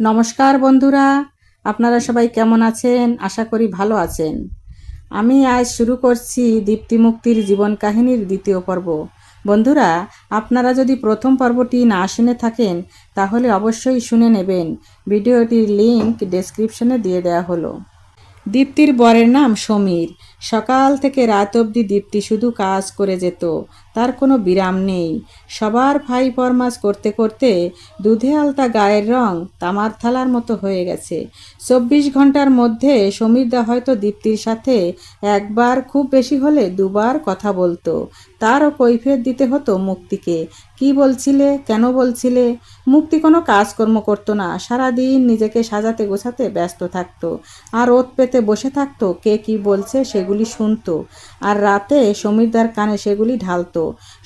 নমস্কার বন্ধুরা, আপনারা সবাই কেমন আছেন? আশা করি ভালো আছেন। আমি আজ শুরু করছি দীপ্তিমুক্তির জীবন কাহিনীর দ্বিতীয় পর্ব। বন্ধুরা, আপনারা যদি প্রথম পর্বটি না শুনে থাকেন তাহলে অবশ্যই শুনে নেবেন। ভিডিওটির লিংক ডেসক্রিপশনে দিয়ে দেওয়া হলো। দীপ্তির বরের নাম সমীর। সকাল থেকে রাত অবধি দীপ্তি শুধু কাজ করে যেত, তার কোনো বিরাম নেই। সবার ফাই ফরমাস করতে করতে দুধে আলতা গায়ের রং তামার থালার মতো হয়ে গেছে। 24 ঘন্টার মধ্যে সমীরদা হয়তো দীপ্তির সাথে একবার, খুব বেশি হলে দুবার কথা বলতো। তারও কৈফিয়ত দিতে হতো মুক্তিকে। কি বলছিলে, কেন বলছিলে? মুক্তি কোনো কাজকর্ম করতো না, সারাদিন নিজেকে সাজাতে গোছাতে ব্যস্ত থাকতো আর ওত পেতে বসে থাকতো। কে কি বলছে সেগুলি শুনতো আর রাতে সমীরদার কানে সেগুলি ঢালতো।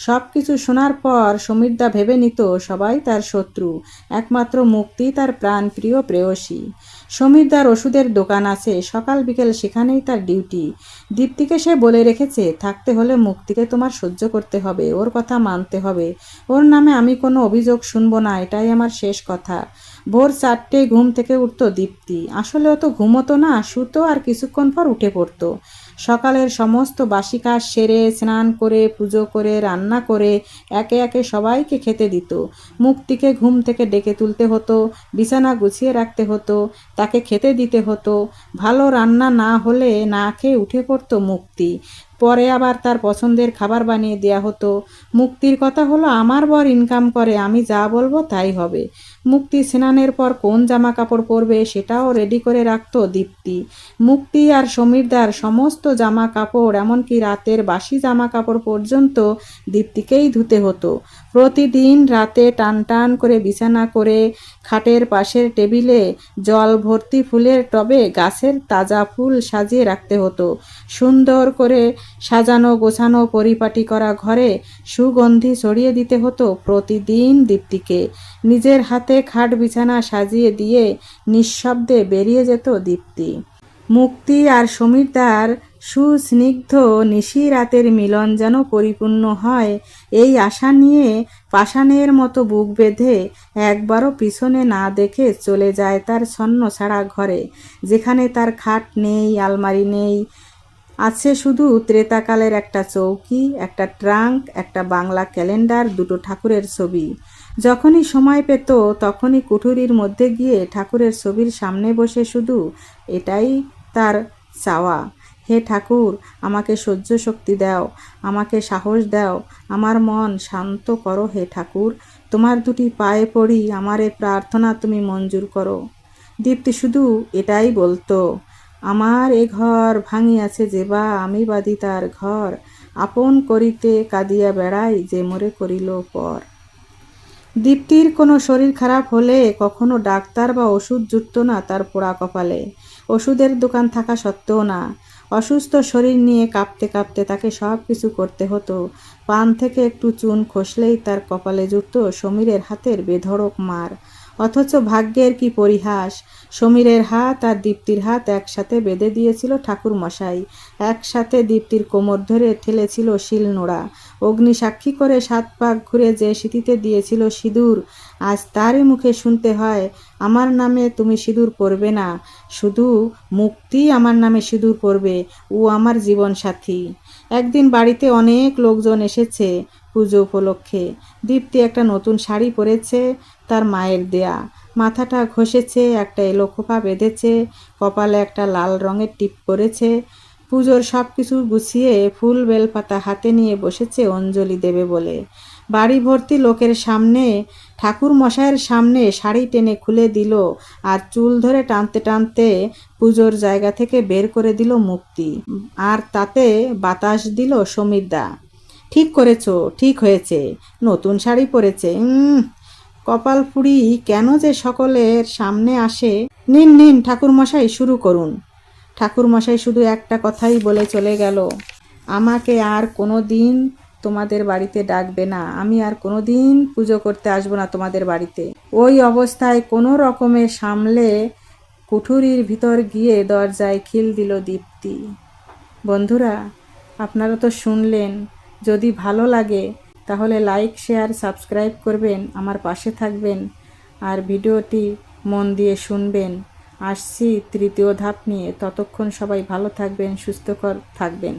সব কিছু শোনার পর সমীরদা ভেবে নিত সবাই তার শত্রু, একমাত্র মুক্তি তার প্রাণপ্রিয় প্রেয়সী। সমীরদার ওষুধের দোকান আছে, সকাল বিকেল সেখানেই তার ডিউটি। দীপ্তিকে সে বলে রেখেছে, থাকতে হলে মুক্তিকে তোমার সহ্য করতে হবে, ওর কথা মানতে হবে। ওর নামে আমি কোনো অভিযোগ শুনবো না, এটাই আমার শেষ কথা। ভোর 4টেয় ঘুম থেকে উঠতো দীপ্তি। আসলে ও তো ঘুমোতো না, শুতো আর কিছুক্ষণ পর উঠে পড়তো। সকালের সমস্ত বাসি কাজ সেরে স্নান করে পুজো করে রান্না করে একে একে সবাইকে খেতে দিত। মুক্তিকে ঘুম থেকে ডেকে তুলতে হতো, বিছানা গুছিয়ে রাখতে হতো, তাকে খেতে দিতে হতো। ভালো রান্না না হলে না খেয়ে উঠে পড়তো মুক্তি। পরে আবার তার পছন্দের খাবার বানিয়ে দেয়া হতো। মুক্তির কথা হলো, আমার বর ইনকাম করে, আমি যা বলবো তাই হবে। মুক্তি স্নানের পর কোন জামা কাপড় পরবে সেটাও রেডি করে রাখতো দীপ্তি। মুক্তি আর সমীরদার সমস্ত জামা কাপড়, এমনকি রাতের বাসি জামা কাপড় পর্যন্ত দীপ্তিকেই ধুতে হতো। প্রতিদিন রাতে টান টান করে বিছানা করে খাটের পাশের টেবিলে জল ভর্তি ফুলের টবে গাছের তাজা ফুল সাজিয়ে রাখতে হতো। সুন্দর করে সাজানো গোছানো পরিপাটি করা ঘরে সুগন্ধি ছড়িয়ে দিতে হতো প্রতিদিন দীপ্তিকে। নিজের হাতে খাট বিছানা সাজিয়ে দিয়ে নিঃশব্দে বেরিয়ে যেত দীপ্তি। মুক্তি আর সমীরদার সুস্নিগ্ধ নিশি রাতের মিলন যেন পরিপূর্ণ হয়, এই আশা নিয়ে পাষাণের মতো বুক বেঁধে একবারও পিছনে না দেখে চলে যায় তার ছন্ন ছাড়া ঘরে, যেখানে তার খাট নেই, আলমারি নেই, আছে শুধু ত্রেতাকালের একটা চৌকি, একটা ট্রাঙ্ক, একটা বাংলা ক্যালেন্ডার, দুটো ঠাকুরের ছবি। যখনই সময় পেত তখনই কুঠুরির মধ্যে গিয়ে ঠাকুরের ছবির সামনে বসে শুধু এটাই তার চাওয়া, হে ঠাকুর, আমাকে সহ্য শক্তি দাও, আমাকে সাহস দাও, আমার মন শান্ত করো হে ঠাকুর, তোমার দুটি পায়ে পড়ি, আমার এ প্রার্থনা তুমি মঞ্জুর করো। দীপ্তি শুধু এটাই বলতো, আমার এ ঘর ভাঙিয়াছে যেবা, আমি বাঁধি তার ঘর, আপন করিতে কাঁদিয়া বেড়াই, যে মোরে করিল পর। দীপ্তির কোনো শরীর খারাপ হলে কখনো ডাক্তার বা ওষুধ জুটতো না তার পোড়া কপালে, ওষুধের দোকান থাকা সত্ত্বেও না। অসুস্থ শরীর নিয়ে কাঁপতে কাঁপতে তাকে সব কিছু করতে হতো। পান থেকে একটু চুন খসলেই তার কপালে জুটত সমীরের হাতের বেধড়ক মার। অথচ ভাগ্যের কি পরিহাস, সমীরের হাত আর দীপ্তির হাত একসাথে বেঁধে দিয়েছিল ঠাকুর মশাই। একসাথে দীপ্তির কোমর ধরে ঠেলেছিল শিলনোড়া। অগ্নি সাক্ষী করে 7 পাক ঘুরে যে সিঁথিতে দিয়েছিল সিঁদুর, আজ তারই মুখে শুনতে হয়, আমার নামে তুমি সিঁদুর পরবে না, শুধু মুক্তি আমার নামে সিঁদুর পরবে, ও আমার জীবন সাথী। একদিন বাড়িতে অনেক লোকজন এসেছে পুজো উপলক্ষে। দীপ্তি একটা নতুন শাড়ি পরেছে, তার মায়ের দেয়া। মাথাটা ঘষেছে, একটা এলো খোপা বেঁধেছে, কপালে একটা লাল রঙের টিপ পরেছে। পুজোর সব কিছু গুছিয়ে ফুল বেলপাতা হাতে নিয়ে বসেছে অঞ্জলি দেবে বলে। বাড়ি ভর্তি লোকের সামনে, ঠাকুর মশাইয়ের সামনে শাড়ি টেনে খুলে দিল আর চুল ধরে টানতে টানতে পুজোর জায়গা থেকে বের করে দিল মুক্তি। আর তাতে বাতাস দিল সমীরদা, ঠিক করেছো, ঠিক হয়েছে, নতুন শাড়ি পরেছে। কপাল পুড়ি কেন যে সকলের সামনে আসে। নিন নিন ঠাকুরমশাই, শুরু করুন। ঠাকুরমশাই শুধু একটা কথাই বলে চলে গেল, আমাকে আর কোনো দিন তোমাদের বাড়িতে ডাকবে না, আমি আর কোনো দিন পুজো করতে আসবো না তোমাদের বাড়িতে। ওই অবস্থায় কোনো রকমে সামলে কুঠুরির ভিতর গিয়ে দরজায় খিল দিল দীপ্তি। বন্ধুরা, আপনারা তো শুনলেন। যদি ভালো লাগে তাহলে লাইক শেয়ার সাবস্ক্রাইব করবেন, আমার পাশে থাকবেন আর ভিডিওটি মন দিয়ে শুনবেন। আসছি তৃতীয় ধাপ নিয়ে। ততক্ষণ সবাই ভালো থাকবেন, সুস্থকর থাকবেন।